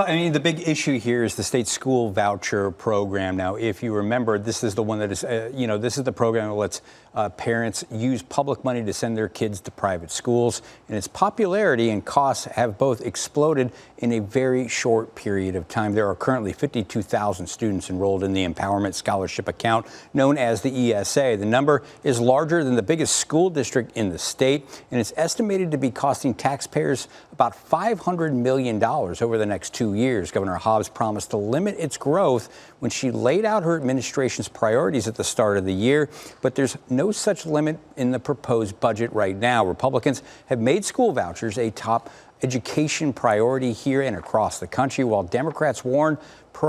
I mean, the big issue here is the state school voucher program. Now, if you remember, this is the one that is, this is the program that lets parents use public money to send their kids to private schools. And its popularity and costs have both exploded in a very short period of time. There are currently 52,000 students enrolled in the Empowerment Scholarship account known as the ESA. The number is larger than the biggest school district in the state, and it's estimated to be costing taxpayers about $500 million over the next 2 years. Governor Hobbs promised to limit its growth when she laid out her administration's priorities at the start of the year, but there's no such limit in the proposed budget right now. Republicans have made school vouchers a top education priority here and across the country, while Democrats warn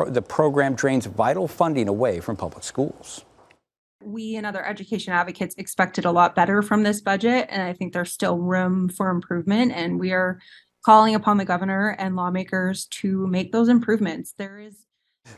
the program drains vital funding away from public schools. We and other education advocates expected a lot better from this budget, and I think there's still room for improvement, and we are calling upon the governor and lawmakers to make those improvements.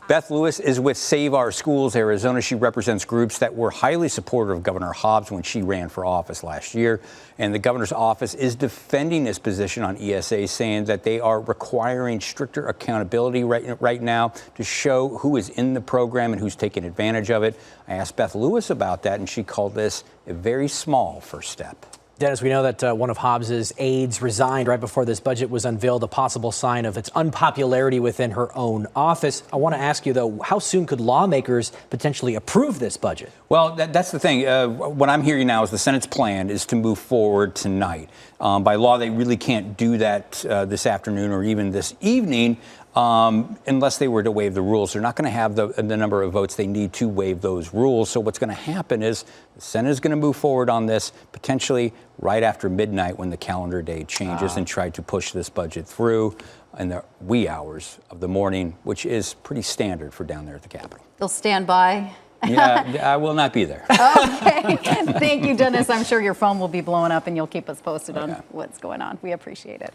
Beth Lewis is with Save Our Schools Arizona. She represents groups that were highly supportive of Governor Hobbs when she ran for office last year. And the governor's office is defending this position on ESA, saying that they are requiring stricter accountability right now to show who is in the program and who's taking advantage of it. I asked Beth Lewis about that, and she called this a very small first step. Dennis, we know that one of Hobbs's aides resigned right before this budget was unveiled, a possible sign of its unpopularity within her own office. I want to ask you, though, how soon could lawmakers potentially approve this budget? Well, that's the thing. What I'm hearing now is the Senate's plan is to move forward tonight. By law, they really can't do that this afternoon or even this evening unless they were to waive the rules. They're not going to have the number of votes they need to waive those rules. So what's going to happen is the Senate is going to move forward on this potentially right after midnight when the calendar day changes and try to push this budget through in the wee hours of the morning, which is pretty standard for down there at the Capitol. You'll stand by? Yeah, I will not be there. Okay. Thank you, Dennis. I'm sure your phone will be blowing up and you'll keep us posted on what's going on. We appreciate it.